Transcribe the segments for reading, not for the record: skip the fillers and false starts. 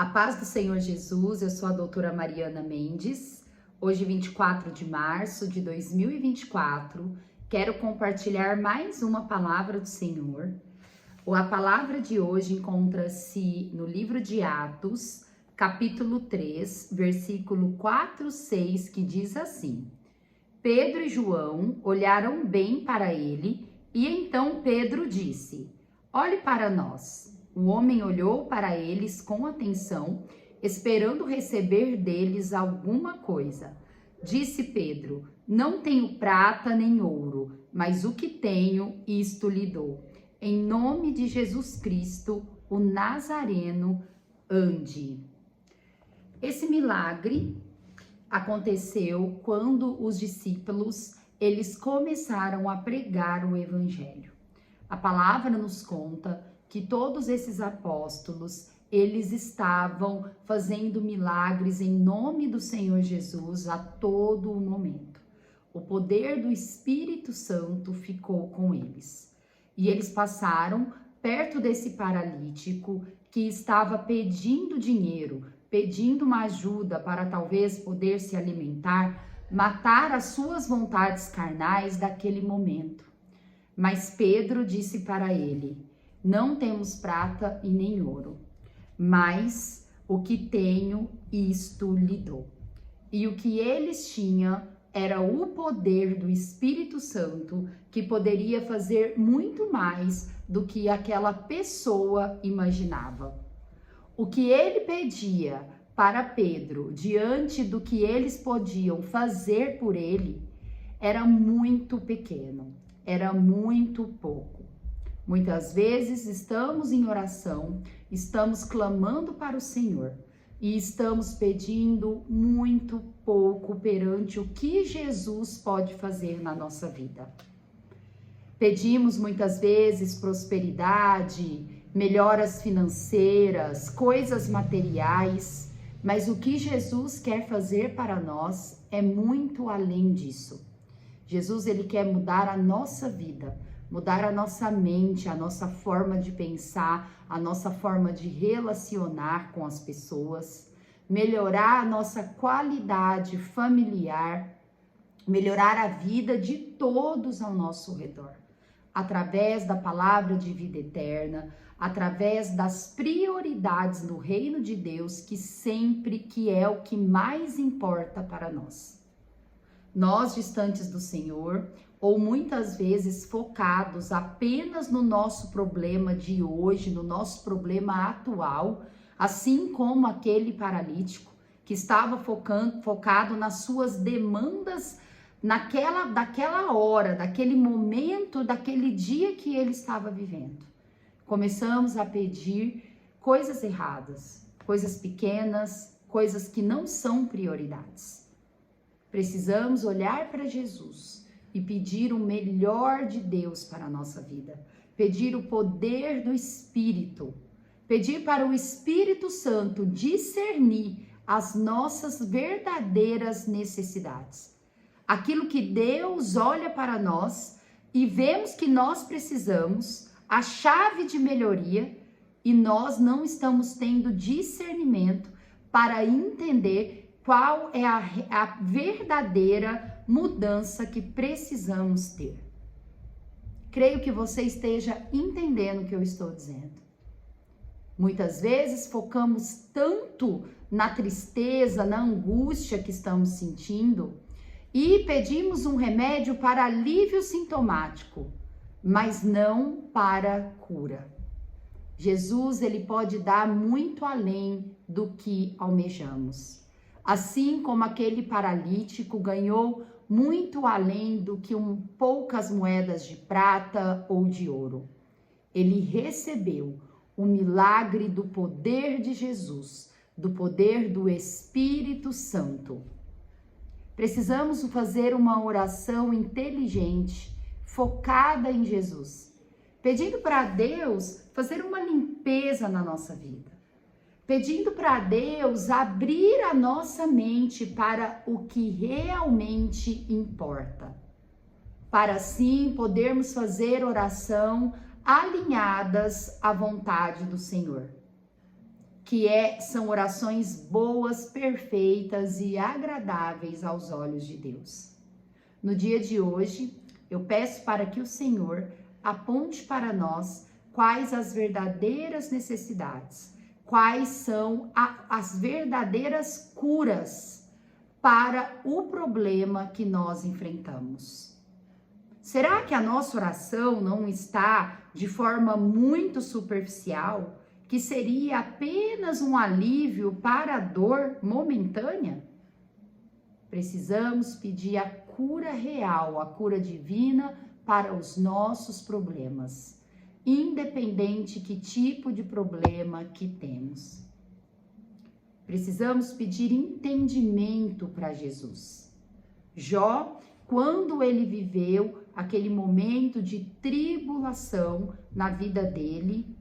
A paz do Senhor Jesus, eu sou a doutora Mariana Mendes. Hoje, 24 de março de 2024, quero compartilhar mais uma palavra do Senhor. A palavra de hoje encontra-se no livro de Atos, capítulo 3, versículo 4, 6, que diz assim: Pedro e João olharam bem para ele e então Pedro disse: Olhe para nós. O homem olhou para eles com atenção, esperando receber deles alguma coisa. Disse Pedro: Não tenho prata nem ouro, mas o que tenho, isto lhe dou. Em nome de Jesus Cristo, o Nazareno, ande. Esse milagre aconteceu quando os discípulos, eles começaram a pregar o evangelho. A palavra nos conta que todos esses apóstolos, eles estavam fazendo milagres em nome do Senhor Jesus a todo o momento. O poder do Espírito Santo ficou com eles. E eles passaram perto desse paralítico que estava pedindo dinheiro, pedindo uma ajuda para talvez poder se alimentar, matar as suas vontades carnais daquele momento. Mas Pedro disse para ele: Não temos prata e nem ouro, mas o que tenho, isto lhe dou. E o que eles tinham era o poder do Espírito Santo, que poderia fazer muito mais do que aquela pessoa imaginava. O que ele pedia para Pedro, diante do que eles podiam fazer por ele, era muito pequeno, era muito pouco. Muitas vezes estamos em oração, estamos clamando para o Senhor e estamos pedindo muito pouco perante o que Jesus pode fazer na nossa vida. Pedimos muitas vezes prosperidade, melhoras financeiras, coisas materiais, mas o que Jesus quer fazer para nós é muito além disso. Jesus, ele quer mudar a nossa vida, mudar a nossa mente, a nossa forma de pensar, a nossa forma de relacionar com as pessoas, melhorar a nossa qualidade familiar, melhorar a vida de todos ao nosso redor, através da palavra de vida eterna, através das prioridades do reino de Deus, que é o que mais importa para nós. Nós, distantes do Senhor, ou muitas vezes focados apenas no nosso problema de hoje, no nosso problema atual, assim como aquele paralítico que estava focado nas suas demandas daquela hora, daquele momento, daquele dia que ele estava vivendo. Começamos a pedir coisas erradas, coisas pequenas, coisas que não são prioridades. Precisamos olhar para Jesus e pedir o melhor de Deus para a nossa vida. Pedir o poder do Espírito. Pedir para o Espírito Santo discernir as nossas verdadeiras necessidades. Aquilo que Deus olha para nós e vemos que nós precisamos, a chave de melhoria, e nós não estamos tendo discernimento para entender qual é a verdadeira mudança que precisamos ter. Creio que você esteja entendendo o que eu estou dizendo. Muitas vezes focamos tanto na tristeza, na angústia que estamos sentindo e pedimos um remédio para alívio sintomático, mas não para cura. Jesus, ele pode dar muito além do que almejamos. Assim como aquele paralítico ganhou muito além do que poucas moedas de prata ou de ouro. Ele recebeu o milagre do poder de Jesus, do poder do Espírito Santo. Precisamos fazer uma oração inteligente, focada em Jesus, pedindo para Deus fazer uma limpeza na nossa vida. Pedindo para Deus abrir a nossa mente para o que realmente importa, para assim podermos fazer oração alinhadas à vontade do Senhor. são orações boas, perfeitas e agradáveis aos olhos de Deus. No dia de hoje, eu peço para que o Senhor aponte para nós quais as verdadeiras necessidades, quais são as verdadeiras curas para o problema que nós enfrentamos. Será que a nossa oração não está de forma muito superficial, que seria apenas um alívio para a dor momentânea? Precisamos pedir a cura real, a cura divina para os nossos problemas, independente que tipo de problema que temos. Precisamos pedir entendimento para Jesus. Jó, quando ele viveu aquele momento de tribulação na vida dele,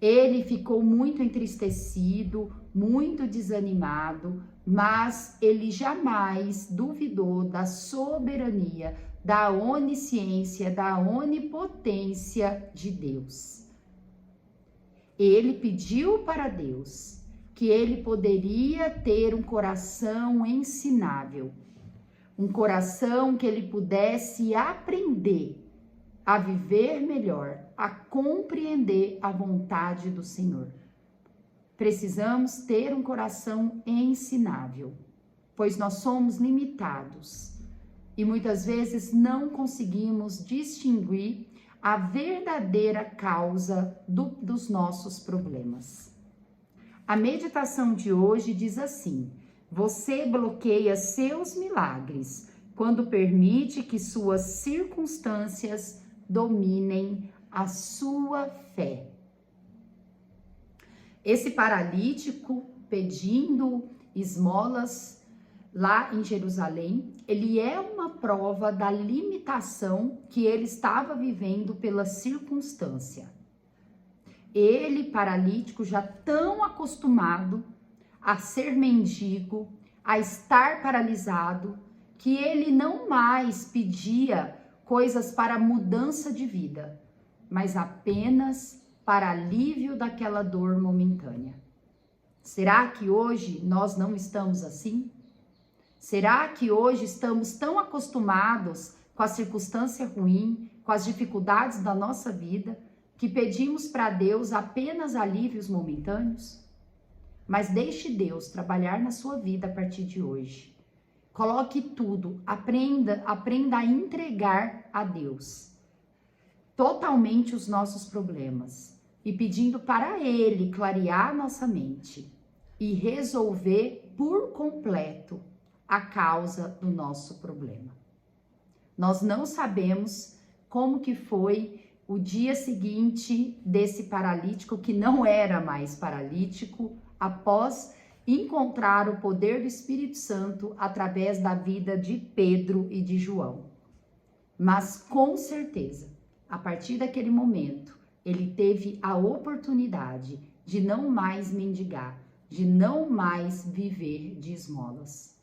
ele ficou muito entristecido, muito desanimado, mas ele jamais duvidou da soberania, da onisciência, da onipotência de Deus. Ele pediu para Deus que ele poderia ter um coração ensinável, um coração que ele pudesse aprender a viver melhor, a compreender a vontade do Senhor. Precisamos ter um coração ensinável, pois nós somos limitados e muitas vezes não conseguimos distinguir a verdadeira causa dos nossos problemas. A meditação de hoje diz assim: você bloqueia seus milagres quando permite que suas circunstâncias dominem a sua fé. Esse paralítico pedindo esmolas lá em Jerusalém, ele é uma prova da limitação que ele estava vivendo pela circunstância. Ele, paralítico, já tão acostumado a ser mendigo, a estar paralisado, que ele não mais pedia coisas para mudança de vida, mas apenas para alívio daquela dor momentânea. Será que hoje nós não estamos assim? Será que hoje estamos tão acostumados com a circunstância ruim, com as dificuldades da nossa vida, que pedimos para Deus apenas alívios momentâneos? Mas deixe Deus trabalhar na sua vida a partir de hoje. Coloque tudo, aprenda a entregar a Deus totalmente os nossos problemas e pedindo para Ele clarear nossa mente e resolver por completo a causa do nosso problema. Nós não sabemos como que foi o dia seguinte desse paralítico, que não era mais paralítico, após encontrar o poder do Espírito Santo através da vida de Pedro e de João. Mas com certeza, a partir daquele momento, ele teve a oportunidade de não mais mendigar, de não mais viver de esmolas.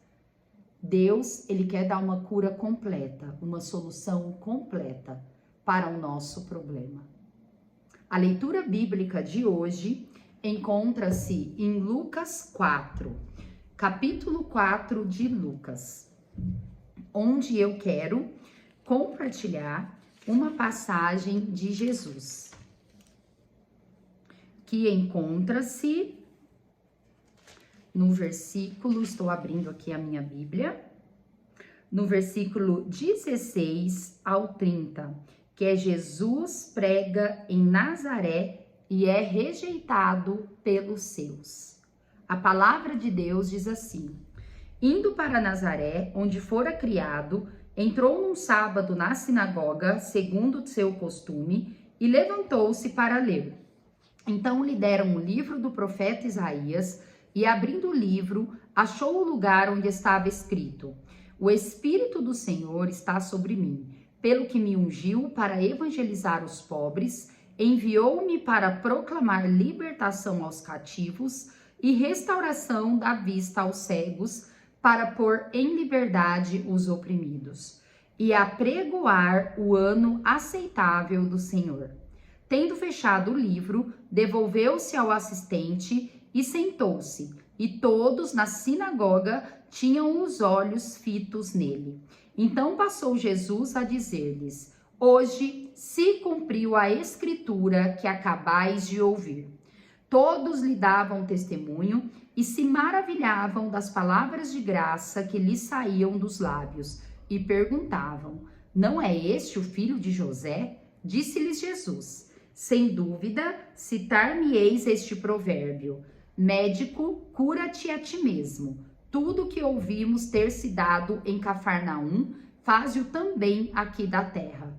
Deus, ele quer dar uma cura completa, uma solução completa para o nosso problema. A leitura bíblica de hoje encontra-se em Lucas 4, capítulo 4 de Lucas, onde eu quero compartilhar uma passagem de Jesus, que encontra-se no versículo, estou abrindo aqui a minha Bíblia, no versículo 16 ao 30, que é Jesus prega em Nazaré e é rejeitado pelos seus. A palavra de Deus diz assim: indo para Nazaré, onde fora criado, entrou num sábado na sinagoga, segundo o seu costume, e levantou-se para ler. Então lhe deram o livro do profeta Isaías, e abrindo o livro, achou o lugar onde estava escrito: o Espírito do Senhor está sobre mim, pelo que me ungiu para evangelizar os pobres, enviou-me para proclamar libertação aos cativos e restauração da vista aos cegos, para pôr em liberdade os oprimidos, e apregoar o ano aceitável do Senhor. Tendo fechado o livro, devolveu-se ao assistente e sentou-se, e todos na sinagoga tinham os olhos fitos nele. Então passou Jesus a dizer-lhes: hoje se cumpriu a escritura que acabais de ouvir. Todos lhe davam testemunho e se maravilhavam das palavras de graça que lhes saíam dos lábios, e perguntavam: não é este o filho de José? Disse-lhes Jesus: sem dúvida, citar-me-eis este provérbio: médico, cura-te a ti mesmo. Tudo que ouvimos ter se dado em Cafarnaum, faze-o também aqui da terra.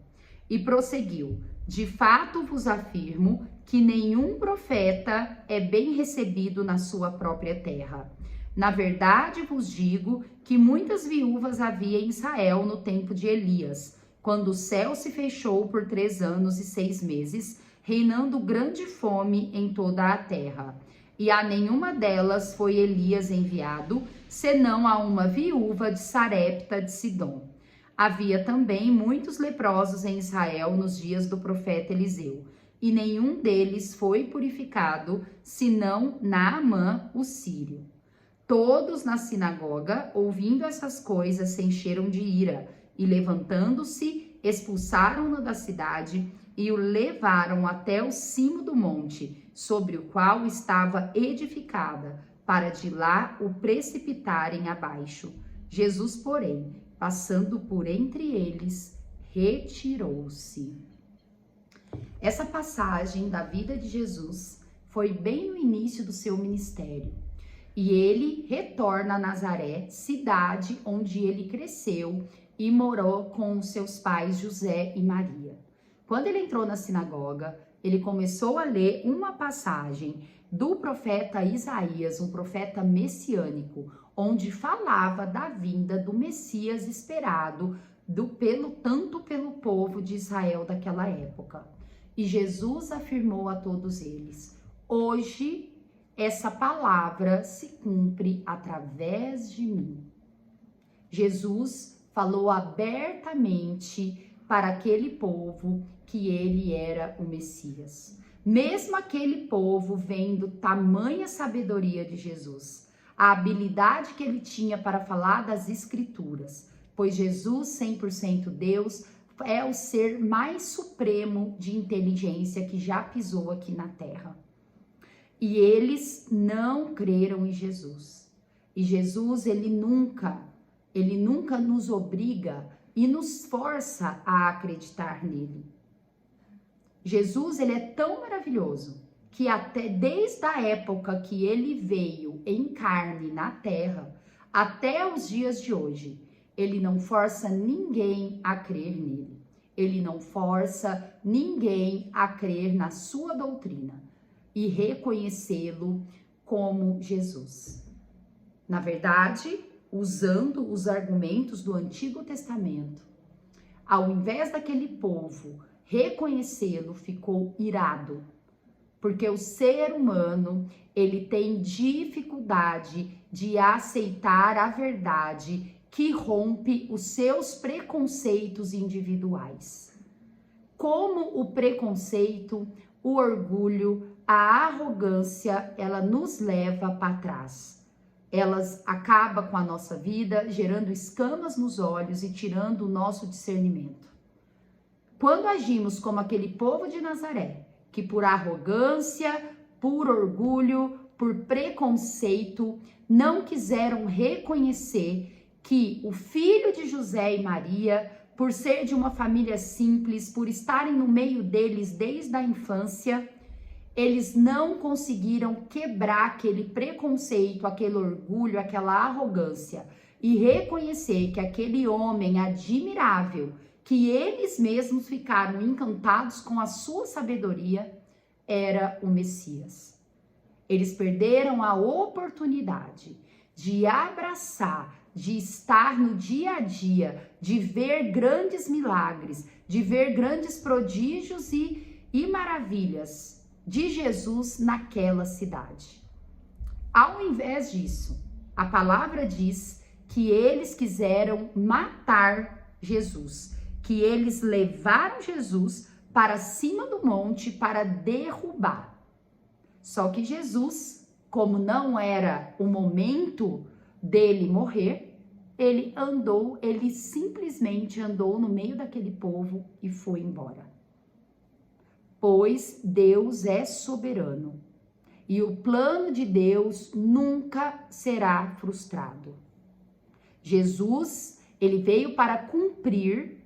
E prosseguiu: de fato vos afirmo que nenhum profeta é bem recebido na sua própria terra. Na verdade vos digo que muitas viúvas havia em Israel no tempo de Elias, quando o céu se fechou por 3 anos e 6 meses, reinando grande fome em toda a terra. E a nenhuma delas foi Elias enviado, senão a uma viúva de Sarepta de Sidom. Havia também muitos leprosos em Israel nos dias do profeta Eliseu, e nenhum deles foi purificado, senão Naamã, o sírio. Todos na sinagoga, ouvindo essas coisas, se encheram de ira, e levantando-se, expulsaram-no da cidade e o levaram até o cimo do monte, sobre o qual estava edificada, para de lá o precipitarem abaixo. Jesus, porém, passando por entre eles, retirou-se. Essa passagem da vida de Jesus foi bem no início do seu ministério. E ele retorna a Nazaré, cidade onde ele cresceu e morou com seus pais José e Maria. Quando ele entrou na sinagoga, ele começou a ler uma passagem do profeta Isaías, um profeta messiânico, onde falava da vinda do Messias esperado tanto pelo povo de Israel daquela época. E Jesus afirmou a todos eles: hoje essa palavra se cumpre através de mim. Jesus falou abertamente para aquele povo que ele era o Messias. Mesmo aquele povo vendo tamanha sabedoria de Jesus, a habilidade que ele tinha para falar das Escrituras, pois Jesus, 100% Deus, é o ser mais supremo de inteligência que já pisou aqui na Terra. E eles não creram em Jesus. E Jesus, ele nunca nos obriga e nos força a acreditar nele. Jesus, ele é tão maravilhoso que até desde a época que ele veio em carne na terra, até os dias de hoje, ele não força ninguém a crer nele. Ele não força ninguém a crer na sua doutrina e reconhecê-lo como Jesus. Na verdade, usando os argumentos do Antigo Testamento, ao invés daquele povo reconhecê-lo, ficou irado, porque o ser humano, ele tem dificuldade de aceitar a verdade que rompe os seus preconceitos individuais. Como o preconceito, o orgulho, a arrogância, ela nos leva para trás. Elas acabam com a nossa vida, gerando escamas nos olhos e tirando o nosso discernimento. Quando agimos como aquele povo de Nazaré, que por arrogância, por orgulho, por preconceito, não quiseram reconhecer que o filho de José e Maria, por ser de uma família simples, por estarem no meio deles desde a infância, eles não conseguiram quebrar aquele preconceito, aquele orgulho, aquela arrogância e reconhecer que aquele homem admirável, que eles mesmos ficaram encantados com a sua sabedoria, era o Messias. Eles perderam a oportunidade de abraçar, de estar no dia a dia, de ver grandes milagres, de ver grandes prodígios e maravilhas de Jesus naquela cidade. Ao invés disso, a palavra diz que eles quiseram matar Jesus, que eles levaram Jesus para cima do monte para derrubar. Só que Jesus, como não era o momento dele morrer, ele simplesmente andou no meio daquele povo e foi embora. Pois Deus é soberano e o plano de Deus nunca será frustrado. Jesus, ele veio para cumprir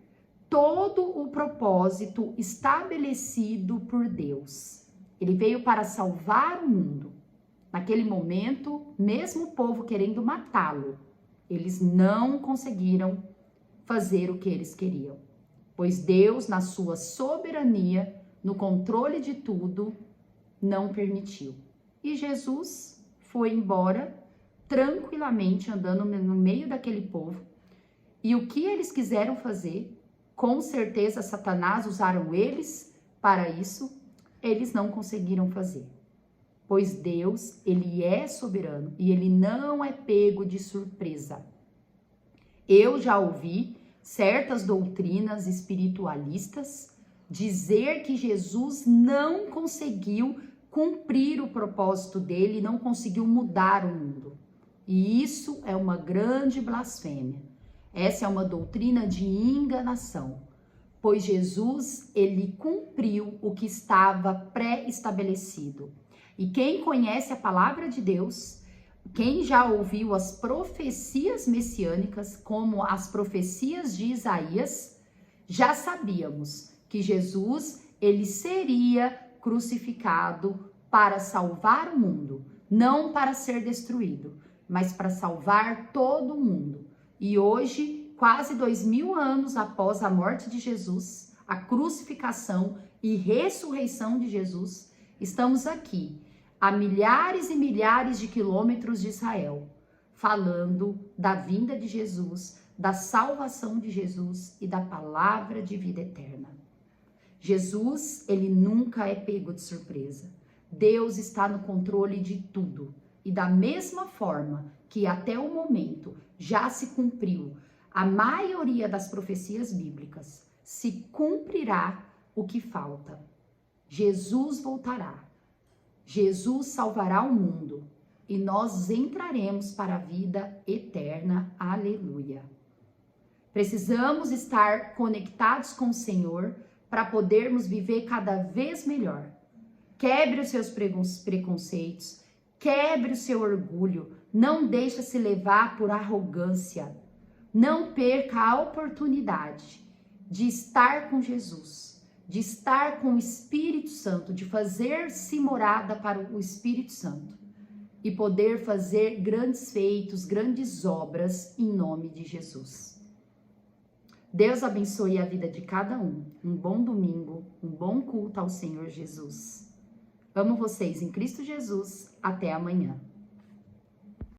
todo o propósito estabelecido por Deus. Ele veio para salvar o mundo. Naquele momento, mesmo o povo querendo matá-lo, eles não conseguiram fazer o que eles queriam, pois Deus, na sua soberania, no controle de tudo, não permitiu. E Jesus foi embora tranquilamente, andando no meio daquele povo. E o que eles quiseram fazer, com certeza Satanás usaram eles para isso, eles não conseguiram fazer. Pois Deus, ele é soberano e ele não é pego de surpresa. Eu já ouvi certas doutrinas espiritualistas dizer que Jesus não conseguiu cumprir o propósito dele, não conseguiu mudar o mundo. E isso é uma grande blasfêmia. Essa é uma doutrina de enganação, pois Jesus, ele cumpriu o que estava pré-estabelecido. E quem conhece a palavra de Deus, quem já ouviu as profecias messiânicas, como as profecias de Isaías, já sabíamos que Jesus, ele seria crucificado para salvar o mundo, não para ser destruído, mas para salvar todo o mundo. E hoje, quase 2000 anos após a morte de Jesus, a crucificação e ressurreição de Jesus, estamos aqui, a milhares e milhares de quilômetros de Israel, falando da vinda de Jesus, da salvação de Jesus e da palavra de vida eterna. Jesus, ele nunca é pego de surpresa. Deus está no controle de tudo. E da mesma forma que até o momento já se cumpriu a maioria das profecias bíblicas, se cumprirá o que falta. Jesus voltará. Jesus salvará o mundo e nós entraremos para a vida eterna. Aleluia. Precisamos estar conectados com o Senhor para podermos viver cada vez melhor. Quebre os seus preconceitos, quebre o seu orgulho, não deixe se levar por arrogância. Não perca a oportunidade de estar com Jesus, de estar com o Espírito Santo, de fazer-se morada para o Espírito Santo e poder fazer grandes feitos, grandes obras em nome de Jesus. Deus abençoe a vida de cada um. Um bom domingo, um bom culto ao Senhor Jesus. Amo vocês em Cristo Jesus. Até amanhã.